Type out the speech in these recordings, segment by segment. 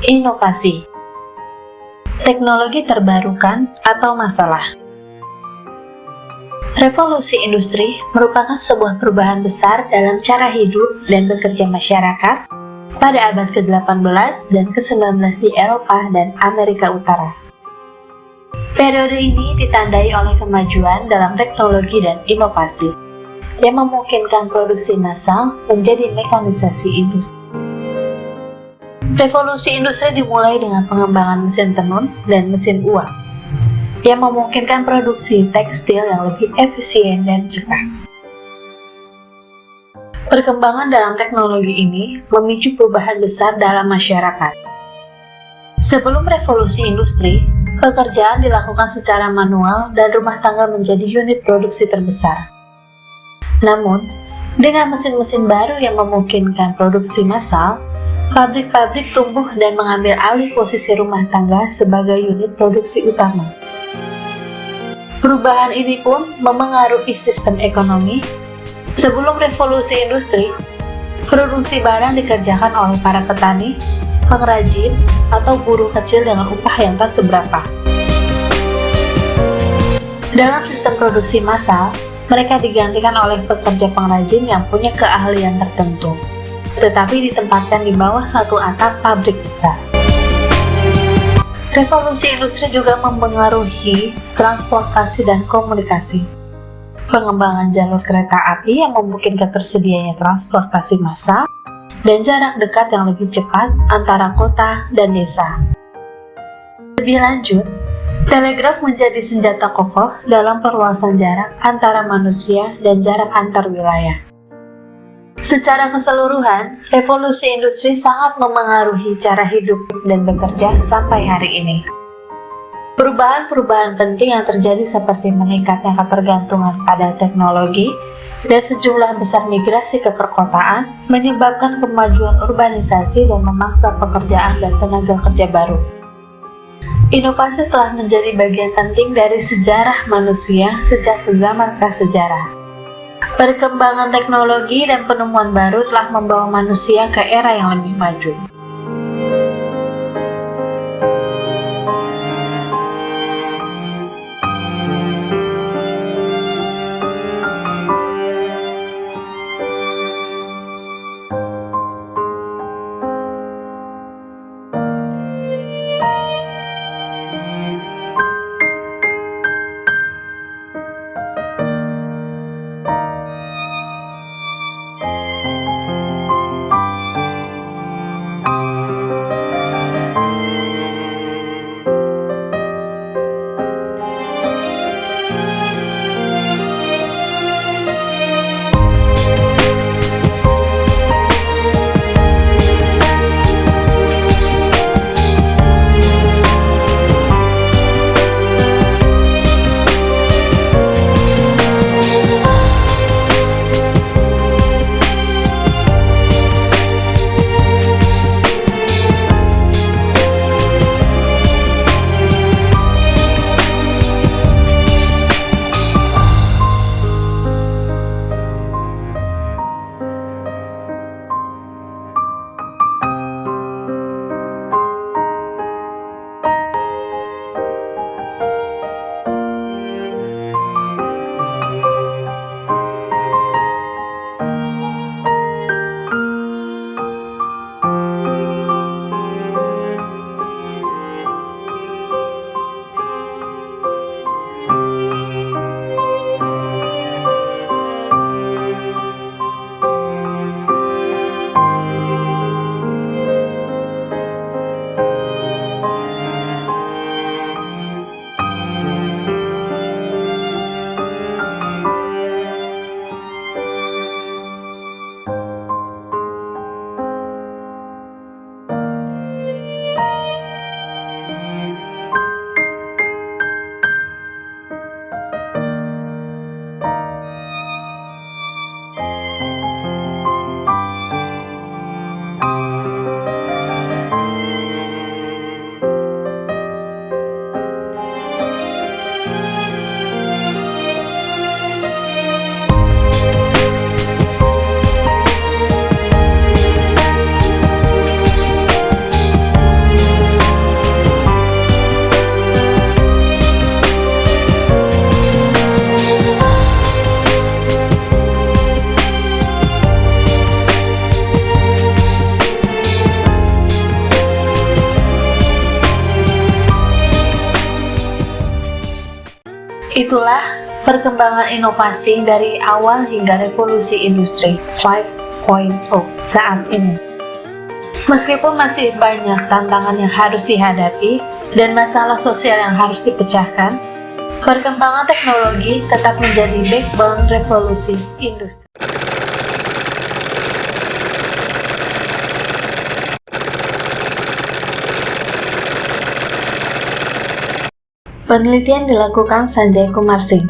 Inovasi, teknologi terbarukan atau masalah. Revolusi industri merupakan sebuah perubahan besar dalam cara hidup dan bekerja masyarakat pada abad ke-18 dan ke-19 di Eropa dan Amerika Utara. Periode ini ditandai oleh kemajuan dalam teknologi dan inovasi yang memungkinkan produksi massal menjadi mekanisasi industri. Revolusi industri dimulai dengan pengembangan mesin tenun dan mesin uap yang memungkinkan produksi tekstil yang lebih efisien dan cepat. Perkembangan dalam teknologi ini memicu perubahan besar dalam masyarakat. Sebelum revolusi industri, pekerjaan dilakukan secara manual dan rumah tangga menjadi unit produksi terbesar. Namun, dengan mesin-mesin baru yang memungkinkan produksi massal, pabrik-pabrik tumbuh dan mengambil alih posisi rumah tangga sebagai unit produksi utama. Perubahan ini pun memengaruhi sistem ekonomi. Sebelum revolusi industri, produksi barang dikerjakan oleh para petani, pengrajin, atau buruh kecil dengan upah yang tak seberapa. Dalam sistem produksi massal, mereka digantikan oleh pekerja pengrajin yang punya keahlian tertentu, tetapi ditempatkan di bawah satu atap pabrik besar. Revolusi industri juga mempengaruhi transportasi dan komunikasi. Pengembangan jalur kereta api yang memungkinkan tersedianya transportasi massal dan jarak dekat yang lebih cepat antara kota dan desa. Lebih lanjut, telegraf menjadi senjata kokoh dalam perluasan jarak antara manusia dan jarak antar wilayah. Secara keseluruhan, revolusi industri sangat memengaruhi cara hidup dan bekerja sampai hari ini. Perubahan-perubahan penting yang terjadi seperti meningkatnya ketergantungan pada teknologi dan sejumlah besar migrasi ke perkotaan menyebabkan kemajuan urbanisasi dan memaksa pekerjaan dan tenaga kerja baru. Inovasi telah menjadi bagian penting dari sejarah manusia sejak zaman prasejarah. Perkembangan teknologi dan penemuan baru telah membawa manusia ke era yang lebih maju. Itulah perkembangan inovasi dari awal hingga revolusi industri 5.0 saat ini. Meskipun masih banyak tantangan yang harus dihadapi dan masalah sosial yang harus dipecahkan, perkembangan teknologi tetap menjadi backbone revolusi industri. Penelitian dilakukan Sanjay Kumar Singh.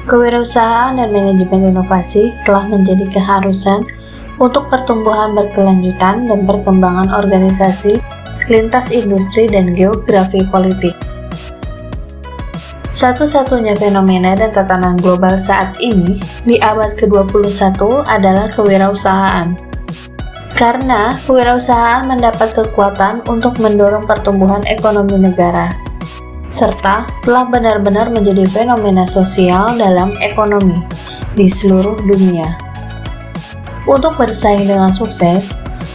Kewirausahaan dan manajemen inovasi telah menjadi keharusan untuk pertumbuhan berkelanjutan dan perkembangan organisasi lintas industri dan geografi politik. Satu-satunya fenomena dan tatanan global saat ini di abad ke-21 adalah kewirausahaan. Karena kewirausahaan mendapat kekuatan untuk mendorong pertumbuhan ekonomi negara, serta telah benar-benar menjadi fenomena sosial dalam ekonomi di seluruh dunia. Untuk bersaing dengan sukses,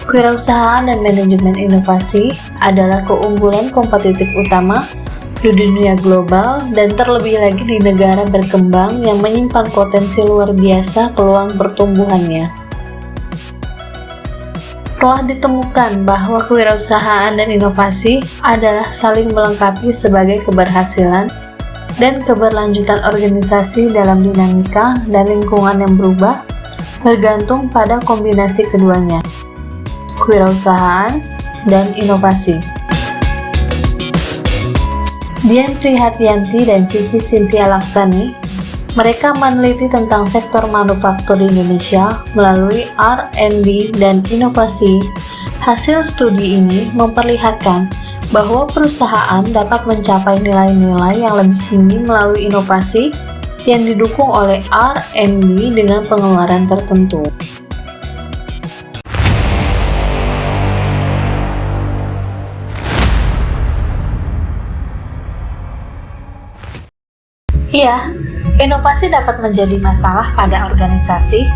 kewirausahaan dan manajemen inovasi adalah keunggulan kompetitif utama di dunia global dan terlebih lagi di negara berkembang yang menyimpan potensi luar biasa peluang pertumbuhannya. Telah ditemukan bahwa kewirausahaan dan inovasi adalah saling melengkapi sebagai keberhasilan dan keberlanjutan organisasi dalam dinamika dan lingkungan yang berubah bergantung pada kombinasi keduanya, kewirausahaan dan inovasi. Dian Prihatianti dan Cici Cynthia Laksani, mereka meneliti tentang sektor manufaktur di Indonesia melalui R&D dan inovasi. Hasil studi ini memperlihatkan bahwa perusahaan dapat mencapai nilai-nilai yang lebih tinggi melalui inovasi yang didukung oleh R&D dengan pengeluaran tertentu. Iya, inovasi dapat menjadi masalah pada organisasi,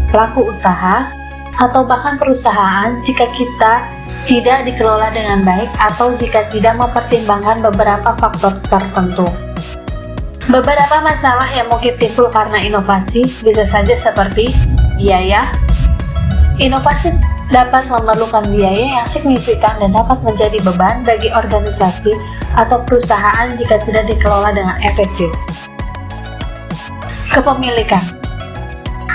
pelaku usaha, atau bahkan perusahaan jika kita tidak dikelola dengan baik atau jika tidak mempertimbangkan beberapa faktor tertentu. Beberapa masalah yang mungkin timbul karena inovasi bisa saja seperti biaya. Inovasi dapat memerlukan biaya yang signifikan dan dapat menjadi beban bagi organisasi atau perusahaan jika tidak dikelola dengan efektif. Kepemilikan.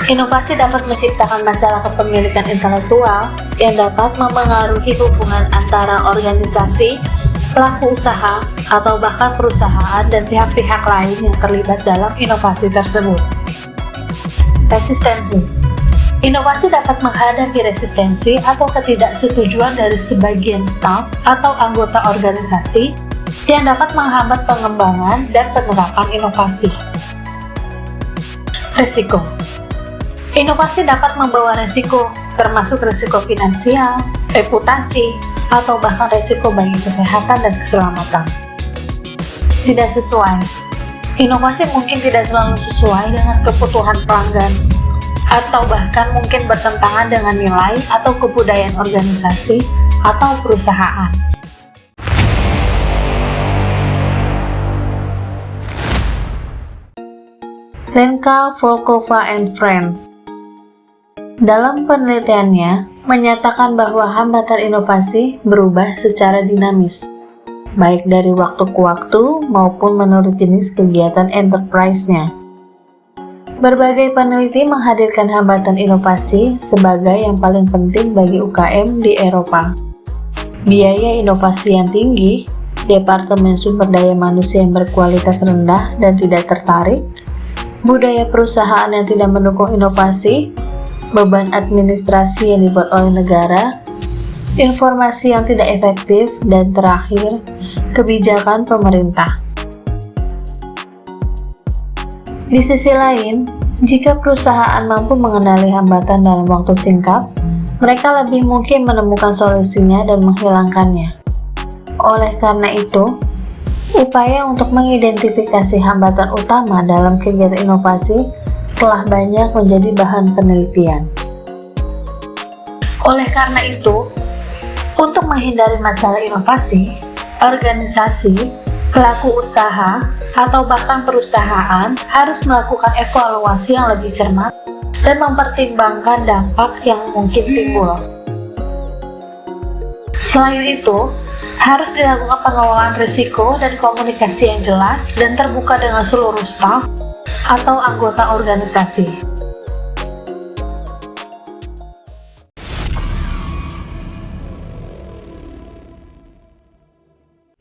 Inovasi dapat menciptakan masalah kepemilikan intelektual yang dapat memengaruhi hubungan antara organisasi, pelaku usaha, atau bahkan perusahaan dan pihak-pihak lain yang terlibat dalam inovasi tersebut. Resistensi. Inovasi dapat menghadapi resistensi atau ketidaksetujuan dari sebagian staf atau anggota organisasi yang dapat menghambat pengembangan dan penerapan inovasi. Resiko. Inovasi dapat membawa resiko, termasuk resiko finansial, reputasi, atau bahkan resiko bagi kesehatan dan keselamatan. Tidak sesuai. Inovasi mungkin tidak selalu sesuai dengan kebutuhan pelanggan, atau bahkan mungkin bertentangan dengan nilai atau kebudayaan organisasi atau perusahaan. Lenka, Volkova, and Friends dalam penelitiannya menyatakan bahwa hambatan inovasi berubah secara dinamis, baik dari waktu ke waktu maupun menurut jenis kegiatan enterprise-nya. Berbagai peneliti menghadirkan hambatan inovasi sebagai yang paling penting bagi UKM di Eropa. Biaya inovasi yang tinggi, departemen sumber daya manusia yang berkualitas rendah dan tidak tertarik, budaya perusahaan yang tidak mendukung inovasi, beban administrasi yang dibuat oleh negara, informasi yang tidak efektif, dan terakhir, kebijakan pemerintah. Di sisi lain, jika perusahaan mampu mengenali hambatan dalam waktu singkat, mereka lebih mungkin menemukan solusinya dan menghilangkannya. Oleh karena itu, upaya untuk mengidentifikasi hambatan utama dalam kegiatan inovasi telah banyak menjadi bahan penelitian. Oleh karena itu, untuk menghindari masalah inovasi, organisasi Pelaku usaha atau bahkan perusahaan harus melakukan evaluasi yang lebih cermat dan mempertimbangkan dampak yang mungkin timbul. Selain itu, harus dilakukan pengelolaan risiko dan komunikasi yang jelas dan terbuka dengan seluruh staf atau anggota organisasi.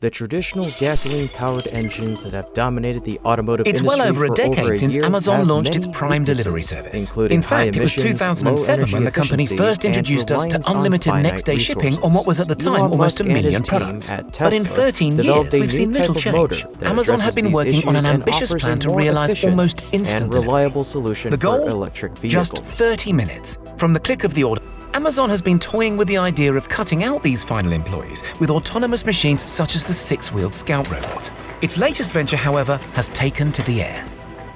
The traditional gasoline-powered engines that have dominated the automotive It's industry well over a for decade since year Amazon have launched its many Prime weaknesses, delivery service. including In fact, it was high emissions, 2007 low when the company energy first efficiency, introduced us to and reliance on unlimited finite next-day shipping on what was at the resources. time Elon almost a Musk and his million team products. at But in Tesla 13 developed years, a we've seen new little type of motor change. that Amazon have addresses been these working on an issues and ambitious offers a plan to more realize efficient almost instant and delivery. reliable solution The for goal? electric vehicles. Just 30 minutes. From the click of the order, Amazon has been toying with the idea of cutting out these final employees with autonomous machines such as the 6-wheeled Scout robot. Its latest venture, however, has taken to the air.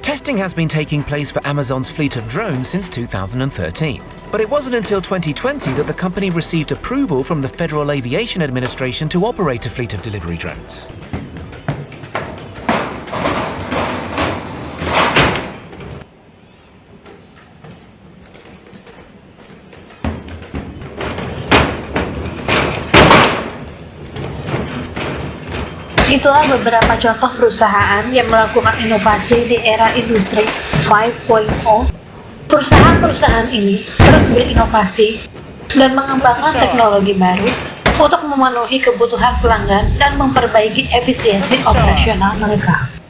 Testing has been taking place for Amazon's fleet of drones since 2013. But it wasn't until 2020 that the company received approval from the Federal Aviation Administration to operate a fleet of delivery drones. Itulah beberapa contoh perusahaan yang melakukan inovasi di era industri 5.0. Perusahaan-perusahaan ini terus berinovasi dan mengembangkan teknologi baru untuk memenuhi kebutuhan pelanggan dan memperbaiki efisiensi operasional mereka.